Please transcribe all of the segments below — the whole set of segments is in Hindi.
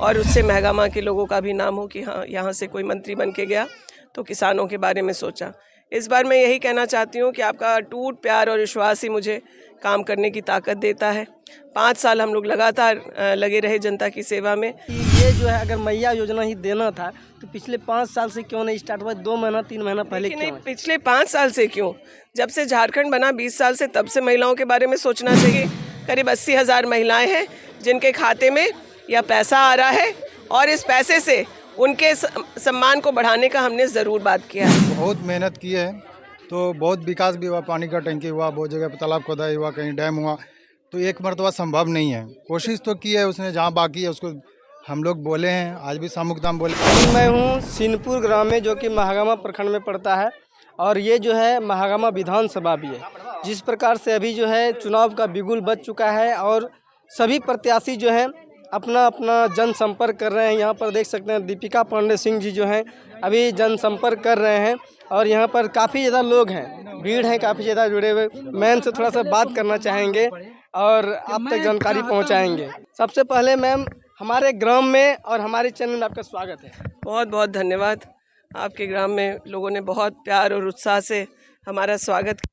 और उससे महगामा के लोगों का भी नाम हो कि हाँ, यहाँ से कोई मंत्री बन के गया तो किसानों के बारे में सोचा। इस बार मैं यही कहना चाहती हूँ कि आपका अटूट प्यार और विश्वास ही मुझे काम करने की ताकत देता है। 5 साल हम लोग लगातार लगे रहे जनता की सेवा में। ये जो है अगर मैया योजना ही देना था तो पिछले 5 साल से क्यों नहीं स्टार्ट हुआ? 2 महीना 3 महीना पहले क्यों? नहीं, पिछले 5 साल से क्यों? जब से झारखंड बना 20 साल से, तब से महिलाओं के बारे में सोचना चाहिए। करीब 80,000 महिलाएं हैं जिनके खाते में यह पैसा आ रहा है और इस पैसे से उनके सम्मान को बढ़ाने का हमने ज़रूर बात किया है। बहुत मेहनत की है, तो बहुत विकास भी हुआ, पानी का टंकी हुआ, बहुत जगह पर तालाब खोदाई हुआ, कहीं डैम हुआ, तो एक मरतबा संभव नहीं है। कोशिश तो की है उसने, जहाँ बाकी है उसको हम लोग बोले हैं, आज भी सामुदाम बोले। मैं हूँ सीनपुर ग्राम में, जो कि महागामा प्रखंड में पड़ता है, और ये जो है महागामा विधानसभा भी है। जिस प्रकार से अभी जो है चुनाव का बिगुल बज चुका है और सभी प्रत्याशी जो हैं अपना अपना जनसंपर्क कर रहे हैं। यहाँ पर देख सकते हैं दीपिका पांडे सिंह जी जो हैं अभी जनसंपर्क कर रहे हैं और यहाँ पर काफ़ी ज़्यादा लोग हैं, भीड़ है काफ़ी ज़्यादा जुड़े हुए। मैम से थोड़ा सा बात करना चाहेंगे और आप तक जानकारी पहुँचाएंगे। सबसे पहले मैम, हमारे ग्राम में और हमारे चैनल में आपका स्वागत है। बहुत बहुत धन्यवाद। आपके ग्राम में लोगों ने बहुत प्यार और उत्साह से हमारा स्वागत किया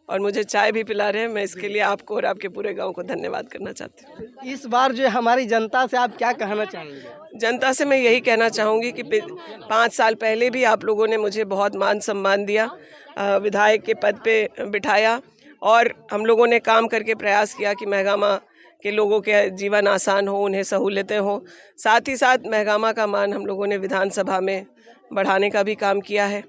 और मुझे चाय भी पिला रहे हैं। मैं इसके लिए आपको और आपके पूरे गांव को धन्यवाद करना चाहती हूँ। इस बार जो हमारी जनता से आप क्या कहना चाहेंगे? जनता से मैं यही कहना चाहूँगी कि 5 साल पहले भी आप लोगों ने मुझे बहुत मान सम्मान दिया, विधायक के पद पे बिठाया और हम लोगों ने काम करके प्रयास किया कि महगामा के लोगों के जीवन आसान हो, उन्हें सहूलियतें हों। साथ ही साथ महगामा का मान हम लोगों ने विधानसभा में बढ़ाने का भी काम किया है।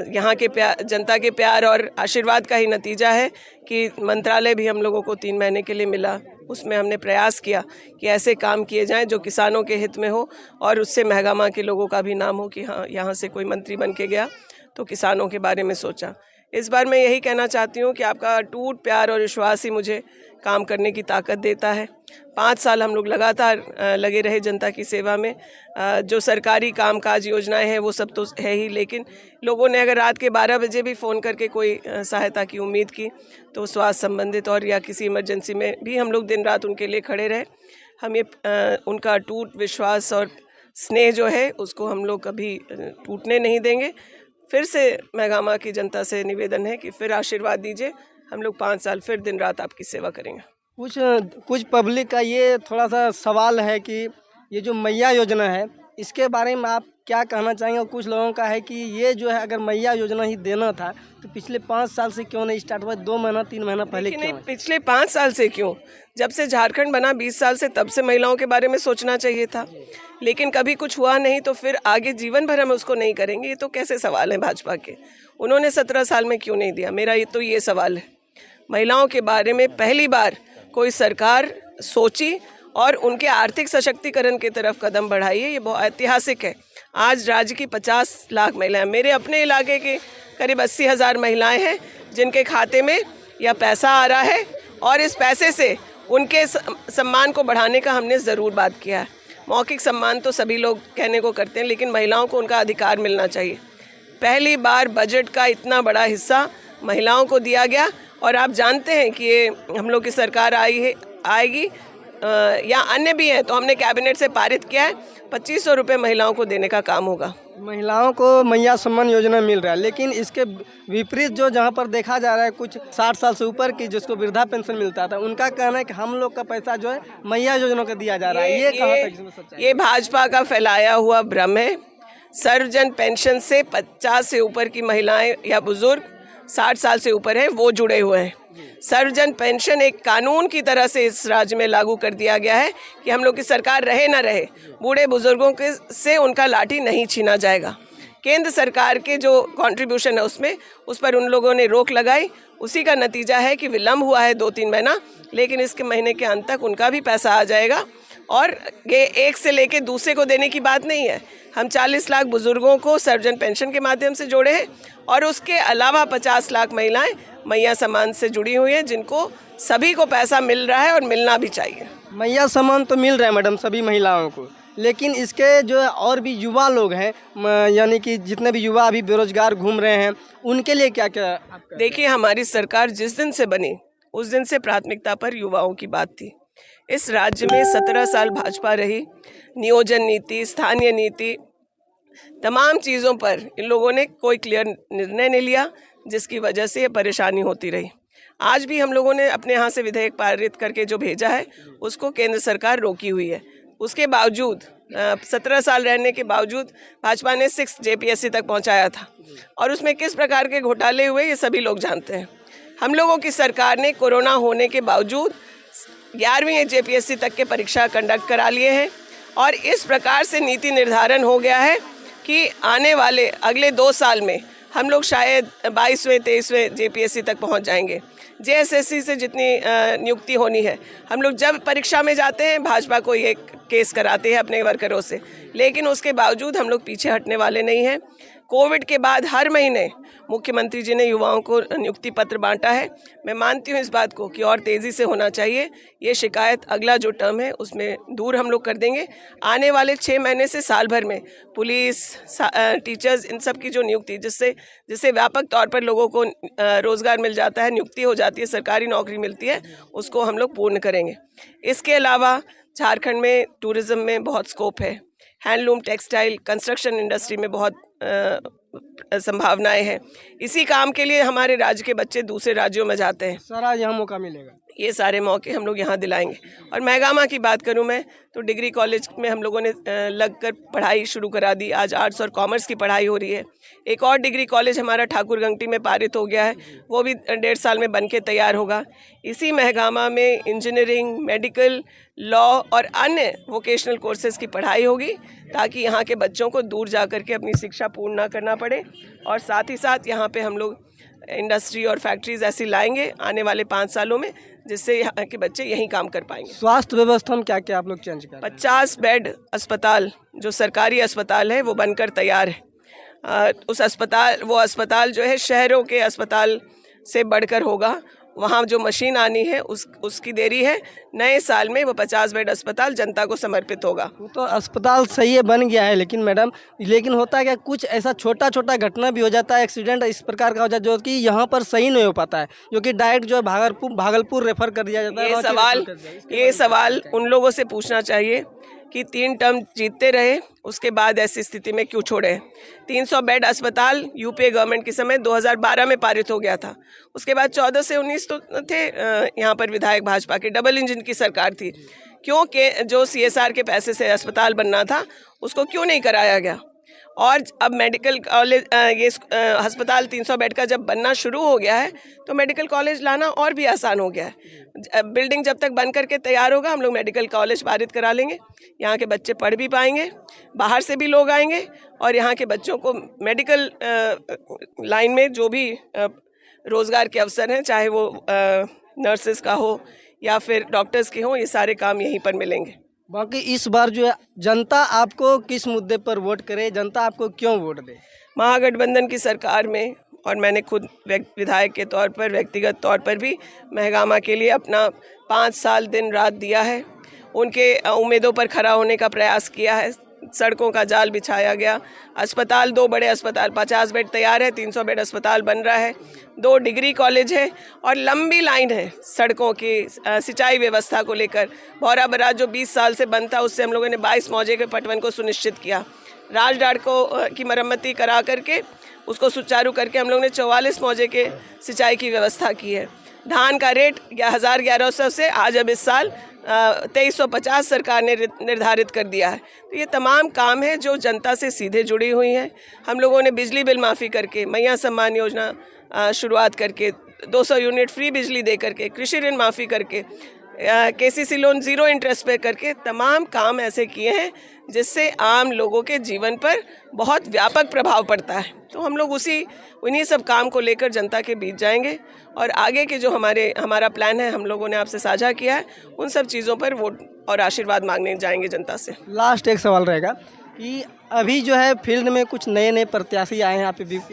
यहाँ के जनता के प्यार और आशीर्वाद का ही नतीजा है कि मंत्रालय भी हम लोगों को 3 महीने के लिए मिला। उसमें हमने प्रयास किया कि ऐसे काम किए जाएं जो किसानों के हित में हो और उससे महगामा के लोगों का भी नाम हो कि हाँ, यहाँ से कोई मंत्री बन के गया तो किसानों के बारे में सोचा। इस बार मैं यही कहना चाहती हूँ कि आपका अटूट प्यार और विश्वास ही मुझे काम करने की ताकत देता है। 5 साल हम लोग लगातार लगे रहे जनता की सेवा में। जो सरकारी कामकाज योजनाएं हैं वो सब तो है ही, लेकिन लोगों ने अगर रात के 12 बजे भी फ़ोन करके कोई सहायता की उम्मीद की तो स्वास्थ्य संबंधित और या किसी इमरजेंसी में भी हम लोग दिन रात उनके लिए खड़े रहे। हम ये उनका अटूट विश्वास और स्नेह जो है उसको हम लोग कभी टूटने नहीं देंगे। फिर से महगामा की जनता से निवेदन है कि फिर आशीर्वाद दीजिए, हम लोग 5 साल फिर दिन रात आपकी सेवा करेंगे। कुछ पब्लिक का ये थोड़ा सा सवाल है कि ये जो मैया योजना है इसके बारे में आप क्या कहना चाहेंगे? और कुछ लोगों का है कि ये जो है अगर मैया योजना ही देना था तो पिछले 5 साल से क्यों नहीं स्टार्ट हुआ? 2 महीना 3 महीना पहले क्यों? नहीं, पिछले 5 साल से क्यों? जब से झारखंड बना 20 साल से, तब से महिलाओं के बारे में सोचना चाहिए था, लेकिन कभी कुछ हुआ नहीं तो फिर आगे जीवन भर हम उसको नहीं करेंगे? ये तो कैसे सवाल है भाजपा के? उन्होंने 17 साल में क्यों नहीं दिया? मेरा ये सवाल है। महिलाओं के बारे में पहली बार कोई सरकार सोची और उनके आर्थिक सशक्तिकरण की तरफ कदम बढ़ाई है। ये बहुत ऐतिहासिक है। आज राज्य की 50 लाख महिलाएं, मेरे अपने इलाके के करीब 80,000 महिलाएं हैं जिनके खाते में यह पैसा आ रहा है और इस पैसे से उनके सम्मान को बढ़ाने का हमने ज़रूर बात किया है। मौखिक सम्मान तो सभी लोग कहने को करते हैं, लेकिन महिलाओं को उनका अधिकार मिलना चाहिए। पहली बार बजट का इतना बड़ा हिस्सा महिलाओं को दिया गया और आप जानते हैं कि ये हम लोग की सरकार आएगी या अन्य भी हैं तो हमने कैबिनेट से पारित किया है। 2500 रुपये महिलाओं को देने का काम होगा। महिलाओं को मैया सम्मान योजना मिल रहा है, लेकिन इसके विपरीत जो जहां पर देखा जा रहा है कुछ 60 साल से ऊपर की जिसको वृद्धा पेंशन मिलता था, उनका कहना है कि हम लोग का पैसा जो है मैया योजना को दिया जा रहा है। ये कहाँ तक इसमें सच्चाई? ये भाजपा का फैलाया हुआ भ्रम है। सर्वजन पेंशन से 50 से ऊपर की महिलाएं या बुजुर्ग 60 साल से ऊपर हैं वो जुड़े हुए हैं। सर्वजन पेंशन एक कानून की तरह से इस राज्य में लागू कर दिया गया है कि हम लोग की सरकार रहे ना रहे, बूढ़े बुजुर्गों के से उनका लाठी नहीं छीना जाएगा। केंद्र सरकार के जो कंट्रीब्यूशन है उस पर उन लोगों ने रोक लगाई। उसी का नतीजा है कि विलम्ब हुआ है 2-3 महीना, लेकिन इसके महीने के अंत तक उनका भी पैसा आ जाएगा। और ये एक से लेके दूसरे को देने की बात नहीं है। हम 40 लाख बुजुर्गों को सर्वजन पेंशन के माध्यम से जोड़े हैं और उसके अलावा 50 लाख महिलाएं मैया सम्मान से जुड़ी हुई हैं, जिनको सभी को पैसा मिल रहा है और मिलना भी चाहिए। मैया सम्मान तो मिल रहा है मैडम सभी महिलाओं को, लेकिन इसके जो और भी युवा लोग हैं, यानी कि जितने भी युवा अभी बेरोजगार घूम रहे हैं, उनके लिए क्या क्या? देखिए, हमारी सरकार जिस दिन से बनी उस दिन से प्राथमिकता पर युवाओं की बात थी। इस राज्य में 17 साल भाजपा रही। नियोजन नीति, स्थानीय नीति, तमाम चीज़ों पर इन लोगों ने कोई क्लियर निर्णय नहीं लिया, जिसकी वजह से ये परेशानी होती रही। आज भी हम लोगों ने अपने यहाँ से विधेयक पारित करके जो भेजा है उसको केंद्र सरकार रोकी हुई है। उसके बावजूद 17 साल रहने के बावजूद भाजपा ने 6 JPSC तक पहुँचाया था, और उसमें किस प्रकार के घोटाले हुए ये सभी लोग जानते हैं। हम लोगों की सरकार ने कोरोना होने के बावजूद 11वीं JPSC तक के परीक्षा कंडक्ट करा लिए हैं, और इस प्रकार से नीति निर्धारण हो गया है कि आने वाले अगले 2 साल में हम लोग शायद 22वें 23वें JPSC तक पहुंच जाएंगे। JSSC से जितनी नियुक्ति होनी है, हम लोग जब परीक्षा में जाते हैं भाजपा को ये केस कराते हैं अपने वर्करों से, लेकिन उसके बावजूद हम लोग पीछे हटने वाले नहीं हैं। कोविड के बाद हर महीने मुख्यमंत्री जी ने युवाओं को नियुक्ति पत्र बांटा है। मैं मानती हूँ इस बात को कि और तेज़ी से होना चाहिए। ये शिकायत अगला जो टर्म है उसमें दूर हम लोग कर देंगे। आने वाले 6 महीने से साल भर में पुलिस, टीचर्स, इन सब की जो नियुक्ति, जिससे व्यापक तौर पर लोगों को रोज़गार मिल जाता है, नियुक्ति हो जाती है, सरकारी नौकरी मिलती है, उसको हम लोग पूर्ण करेंगे। इसके अलावा झारखंड में टूरिज़्म में बहुत स्कोप है। हैंडलूम, टेक्सटाइल, कंस्ट्रक्शन इंडस्ट्री में बहुत संभावनाएं हैं। इसी काम के लिए हमारे राज्य के बच्चे दूसरे राज्यों में जाते हैं। सारा यहाँ मौका मिलेगा, ये सारे मौके हम लोग यहाँ दिलाएंगे। और महगामा की बात करूँ मैं तो डिग्री कॉलेज में हम लोगों ने लगकर पढ़ाई शुरू करा दी। आज आर्ट्स और कॉमर्स की पढ़ाई हो रही है। एक और डिग्री कॉलेज हमारा ठाकुरगंगटी में पारित हो गया है, वो भी 1.5 साल में बन के तैयार होगा। इसी महगामा में इंजीनियरिंग, मेडिकल, लॉ और अन्य वोकेशनल कोर्सेज की पढ़ाई होगी, ताकि यहाँ के बच्चों को दूर जा कर के अपनी शिक्षा पूर्ण ना करना पड़े। और साथ ही साथ यहाँ पे हम लोग इंडस्ट्री और फैक्ट्रीज ऐसी लाएंगे आने वाले 5 सालों में, जिससे यहाँ के बच्चे यहीं काम कर पाएंगे। स्वास्थ्य व्यवस्था में क्या क्या आप लोग चेंज करें? 50 बेड अस्पताल, जो सरकारी अस्पताल है, वो बनकर तैयार है। वो अस्पताल जो है शहरों के अस्पताल से बढ़कर होगा। वहाँ जो मशीन आनी है उसकी देरी है। नए साल में वो 50 बेड अस्पताल जनता को समर्पित होगा। वो तो अस्पताल सही है, बन गया है, लेकिन मैडम होता है क्या, कुछ ऐसा छोटा छोटा घटना भी हो जाता है, एक्सीडेंट इस प्रकार का हो जाता है जो कि यहाँ पर सही नहीं हो पाता है, जो कि डायरेक्ट जो है भागलपुर रेफर कर दिया जाता है। ये सवाल उन लोगों से पूछना चाहिए कि 3 टर्म जीतते रहे, उसके बाद ऐसी स्थिति में क्यों छोड़े। 300 बेड अस्पताल यूपीए गवर्नमेंट के समय 2012 में पारित हो गया था। उसके बाद 14 से 19 तो थे यहाँ पर विधायक भाजपा के, डबल इंजन की सरकार थी। क्योंकि जो CSR के पैसे से अस्पताल बनना था उसको क्यों नहीं कराया गया। और अब मेडिकल कॉलेज, ये अस्पताल 300 बेड का जब बनना शुरू हो गया है तो मेडिकल कॉलेज लाना और भी आसान हो गया है। बिल्डिंग जब तक बन करके तैयार होगा हम लोग मेडिकल कॉलेज पारित करा लेंगे। यहाँ के बच्चे पढ़ भी पाएंगे, बाहर से भी लोग आएंगे, और यहाँ के बच्चों को मेडिकल लाइन में जो भी रोज़गार के अवसर हैं, चाहे वो नर्सेस का हो या फिर डॉक्टर्स के हों, ये सारे काम यहीं पर मिलेंगे। बाकी इस बार जो है जनता आपको किस मुद्दे पर वोट करे, जनता आपको क्यों वोट दे? महागठबंधन की सरकार में, और मैंने खुद विधायक के तौर पर, व्यक्तिगत तौर पर भी महगामा के लिए अपना 5 साल दिन रात दिया है। उनके उम्मीदों पर खरा होने का प्रयास किया है। सड़कों का जाल बिछाया गया। अस्पताल, 2 बड़े अस्पताल, 50 बेड तैयार है, 300 बेड अस्पताल बन रहा है, 2 डिग्री कॉलेज है, और लंबी लाइन है सड़कों की, सिंचाई व्यवस्था को लेकर। भौरा बराज जो 20 साल से बनता, उससे हम लोगों ने 22 मौजे के पटवन को सुनिश्चित किया। राजडाट की मरम्मती करा करके उसको सुचारू करके हम लोग ने 44 मौजे के सिंचाई की व्यवस्था की है। धान का रेट 1100 से आज अब इस साल 2350 सरकार ने निर्धारित कर दिया है। तो ये तमाम काम है जो जनता से सीधे जुड़ी हुई हैं। हम लोगों ने बिजली बिल माफ़ी करके, मैया सम्मान योजना शुरुआत करके, 200 यूनिट फ्री बिजली दे करके, कृषि ऋण माफ़ी करके, KCC लोन 0 इंटरेस्ट पे करके तमाम काम ऐसे किए हैं जिससे आम लोगों के जीवन पर बहुत व्यापक प्रभाव पड़ता है। तो हम लोग उन्हीं सब काम को लेकर जनता के बीच जाएंगे, और आगे के जो हमारा प्लान है हम लोगों ने आपसे साझा किया है, उन सब चीज़ों पर वोट और आशीर्वाद मांगने जाएंगे जनता से। लास्ट एक सवाल रहेगा कि अभी जो है फील्ड में कुछ नए प्रत्याशी आए हैं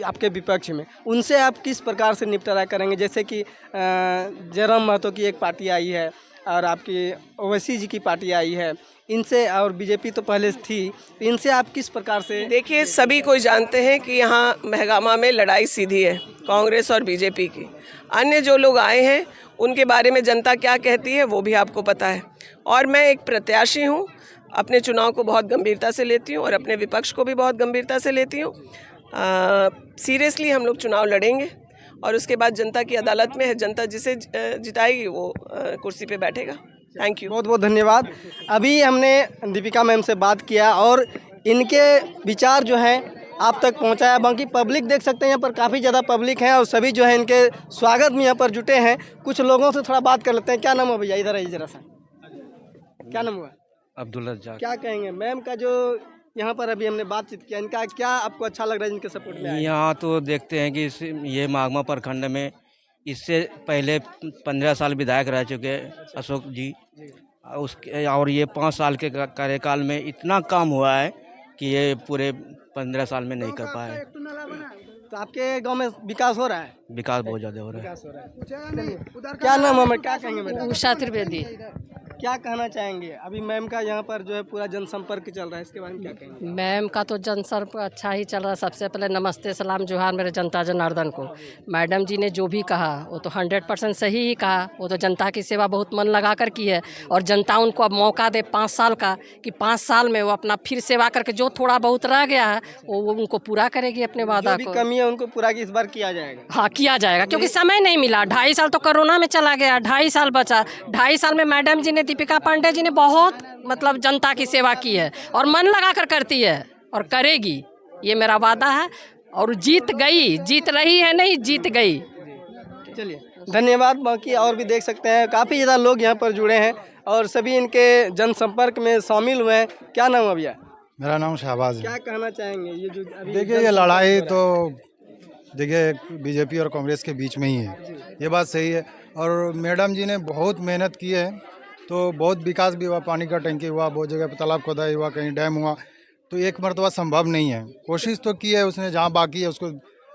आपके विपक्ष में, उनसे आप किस प्रकार से निपटारा करेंगे? जैसे कि जयराम महतो की एक पार्टी आई है, और आपकी ओवैसी जी की पार्टी आई है, इनसे, और बीजेपी तो पहले थी, तो इनसे आप किस प्रकार से? देखिए, सभी कोई जानते हैं कि यहाँ महगामा में लड़ाई सीधी है कांग्रेस और बीजेपी की। अन्य जो लोग आए हैं उनके बारे में जनता क्या कहती है वो भी आपको पता है। और मैं एक प्रत्याशी हूँ, अपने चुनाव को बहुत गंभीरता से लेती हूँ और अपने विपक्ष को भी बहुत गंभीरता से लेती हूँ। सीरियसली हम लोग चुनाव लड़ेंगे और उसके बाद जनता की अदालत में है, जनता जिसे जिताएगी वो कुर्सी पे बैठेगा। Thank you. बहुत बहुत धन्यवाद। अभी हमने दीपिका मैम से बात किया और इनके विचार जो हैं आप तक पहुंचाया। बाकी पब्लिक देख सकते हैं, यहाँ पर काफ़ी ज़्यादा पब्लिक है और सभी जो है इनके स्वागत में यहाँ पर जुटे हैं। कुछ लोगों से थोड़ा बात कर लेते हैं। क्या नाम है भैया? इधर आइए जरा सा। क्या नाम हुआ? अब्दुल रज्जाक। क्या कहेंगे मैम का जो यहाँ पर अभी हमने बातचीत किया, इनका क्या आपको अच्छा लग रहा है जिनके सपोर्ट में आए? यहाँ तो देखते हैं कि ये महगामा प्रखंड में इससे पहले 15 साल विधायक रह चुके अशोक जी, उसके और ये 5 साल के कार्यकाल में इतना काम हुआ है कि ये पूरे 15 साल में नहीं कर पाए। तो आपके गांव में विकास हो रहा है? विकास बहुत ज़्यादा हो रहा है। विकास हो रहा है। क्या नाम है? क्या कहेंगे मैडम? उषा त्रिवेदी। क्या कहना चाहेंगे? अभी मैम का यहाँ पर जो है पूरा जनसंपर्क चल रहा है, इसके बारे में क्या कहेंगे? मैम का तो जनसंपर्क अच्छा ही चल रहा है। सबसे पहले नमस्ते सलाम जोहार मेरे जनता जनार्दन को। मैडम जी ने जो भी कहा वो तो 100% सही ही कहा। वो तो जनता की सेवा बहुत मन लगा कर की है और जनता उनको अब मौका दे 5 साल का, कि 5 साल में वो अपना फिर सेवा करके जो थोड़ा बहुत रह गया है वो उनको पूरा करेगी अपने वादा जो भी को। कमी है उनको पूरा इस बार किया जाएगा। हाँ, किया जाएगा, क्योंकि समय नहीं मिला। 2.5 साल तो कोरोना में चला गया, 2.5 साल बचा। 2.5 साल में मैडम जी ने, दीपिका पांडे जी ने बहुत मतलब जनता की सेवा की है और मन लगा कर करती है और करेगी, ये मेरा वादा है। और जीत गई, जीत रही है नहीं, जीत गई। चलिए धन्यवाद। बाकी और भी देख सकते हैं काफ़ी ज़्यादा लोग यहाँ पर जुड़े हैं और सभी इनके जनसंपर्क में शामिल हुए हैं। क्या नाम है भैया? मेरा नाम शहबाज है। क्या कहना चाहेंगे? ये जो अभी देखिए, ये लड़ाई तो देखिए बीजेपी और कांग्रेस के बीच में ही है, ये बात सही है। और मैडम जी ने बहुत मेहनत की है, तो बहुत विकास भी हुआ, पानी का टंकी हुआ, बहुत जगह पे तालाब खोदाई हुआ, कहीं डैम हुआ। तो एक मरतबा संभव नहीं है, कोशिश तो की है उसने, जहाँ बाकी है उसको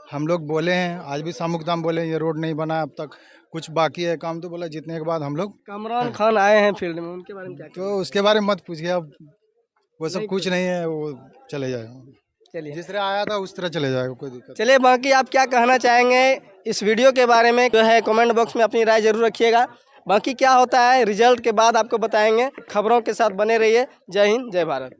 हम लोग बोले हैं। आज भी सामुक दाम बोले ये रोड नहीं बना अब तक, कुछ बाकी है काम, तो बोला जितने के बाद हम लोग। कामरान खान आए हैं फील्ड में, उनके बारे में क्या? तो उसके बारे में मत पूछिए, अब वो सब कुछ नहीं है, वो चले जाएगा। चलिए, जिस तरह आया था उस तरह चले जाएगा, कोई दिक्कत। चलिए बाकी आप क्या कहना चाहेंगे इस वीडियो के बारे में जो है कमेंट बॉक्स में अपनी राय जरूर रखिएगा। बाकी क्या होता है रिजल्ट के बाद आपको बताएंगे। खबरों के साथ बने रहिए। जय हिंद, जय भारत।